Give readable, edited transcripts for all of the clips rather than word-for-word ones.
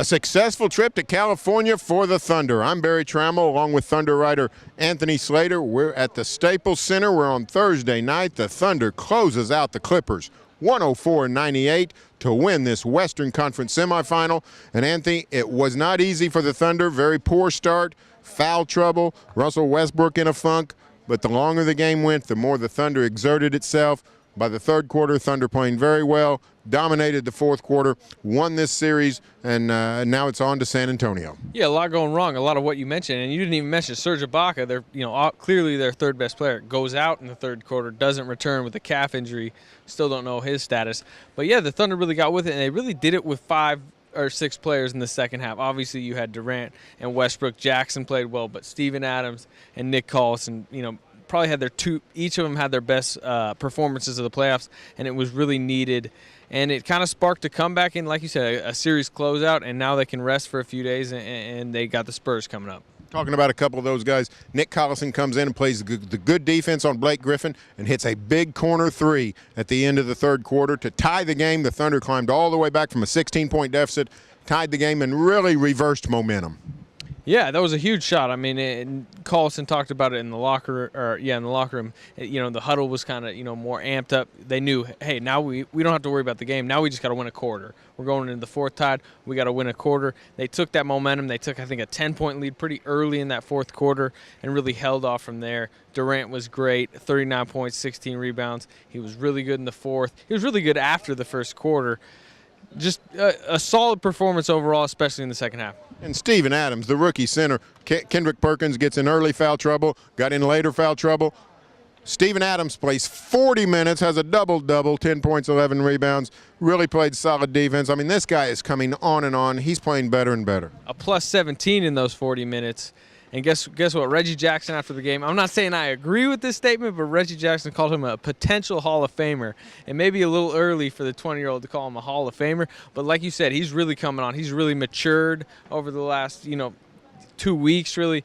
A successful trip to California for the Thunder. I'm Barry Tramel along with Thunder writer Anthony Slater. We're at the Staples Center where on Thursday night the Thunder closes out the Clippers 104-98 to win this Western Conference semifinal. And Anthony, it was not easy for the Thunder. Very poor start, foul trouble, Russell Westbrook in a funk. But the longer the game went, the more the Thunder exerted itself. By the third quarter, Thunder playing very well, dominated the fourth quarter, won this series, and now it's on to San Antonio. Yeah, a lot going wrong. A lot of what you mentioned, and you didn't even mention Serge Ibaka. They're, clearly their third best player goes out in the third quarter, doesn't return with a calf injury. Still don't know his status. But yeah, the Thunder really got with it, and they really did it with 5 or 6 players in the second half. Obviously, you had Durant and Westbrook. Jackson played well, but Steven Adams and Nick Collison, probably had each of them had their best performances of the playoffs, and it was really needed. And it kind of sparked a comeback in, like you said, a series closeout, and now they can rest for a few days, and they got the Spurs coming up. Talking about a couple of those guys, Nick Collison comes in and plays the good defense on Blake Griffin and hits a big corner 3 at the end of the third quarter to tie the game. The Thunder climbed all the way back from a 16-point deficit, tied the game, and really reversed momentum. Yeah, that was a huge shot. I mean, Collison talked about it in the locker room. The huddle was kind of, more amped up. They knew, hey, now we don't have to worry about the game. Now we just got to win a quarter. We're going into the fourth tied. We got to win a quarter. They took that momentum. They took, I think, a 10-point lead pretty early in that fourth quarter and really held off from there. Durant was great, 39 points, 16 rebounds. He was really good in the fourth. He was really good after the first quarter. Just a solid performance overall, especially in the second half. And Steven Adams, the rookie center, Kendrick Perkins gets in early foul trouble, got in later foul trouble. Steven Adams plays 40 minutes, has a double-double, 10 points, 11 rebounds, really played solid defense. I mean, this guy is coming on and on. He's playing better and better. A plus 17 in those 40 minutes. And guess what? Reggie Jackson after the game, I'm not saying I agree with this statement, but Reggie Jackson called him a potential Hall of Famer. It may be a little early for the 20-year-old to call him a Hall of Famer, but like you said, he's really coming on. He's really matured over the last, 2 weeks, really.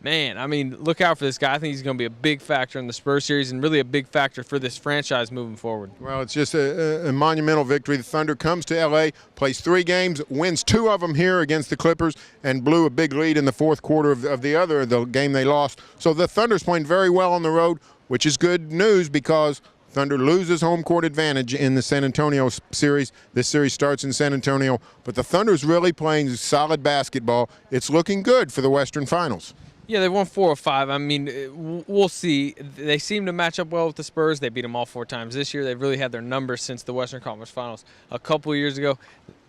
Man, I mean, look out for this guy. I think he's going to be a big factor in the Spurs series and really a big factor for this franchise moving forward. Well, it's just a monumental victory. The Thunder comes to L.A., plays 3 games, wins 2 of them here against the Clippers, and blew a big lead in the fourth quarter of the game they lost. So the Thunder's playing very well on the road, which is good news because Thunder loses home court advantage in the San Antonio series. This series starts in San Antonio, but the Thunder's really playing solid basketball. It's looking good for the Western Finals. Yeah, they won 4 or 5. I mean, we'll see. They seem to match up well with the Spurs. They beat them all 4 times this year. They've really had their numbers since the Western Conference Finals a couple of years ago.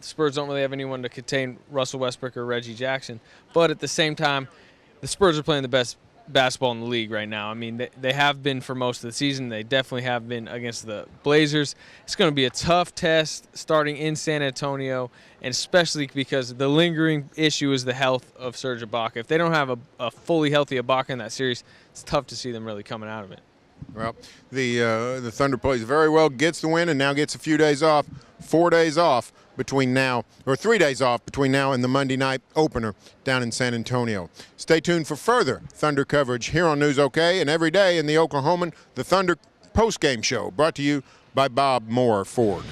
The Spurs don't really have anyone to contain Russell Westbrook or Reggie Jackson. But at the same time, the Spurs are playing the best basketball in the league right now. I mean, they have been for most of the season. They definitely have been against the Blazers. It's going to be a tough test starting in San Antonio, and especially because the lingering issue is the health of Serge Ibaka. If they don't have a fully healthy Ibaka in that series, it's tough to see them really coming out of it. Well, the Thunder plays very well, gets the win, and now gets a few days off, 4 days off between now, or 3 days off between now and the Monday night opener down in San Antonio. Stay tuned for further Thunder coverage here on News OK and every day in the Oklahoman, the Thunder postgame show, brought to you by Bob Moore Ford.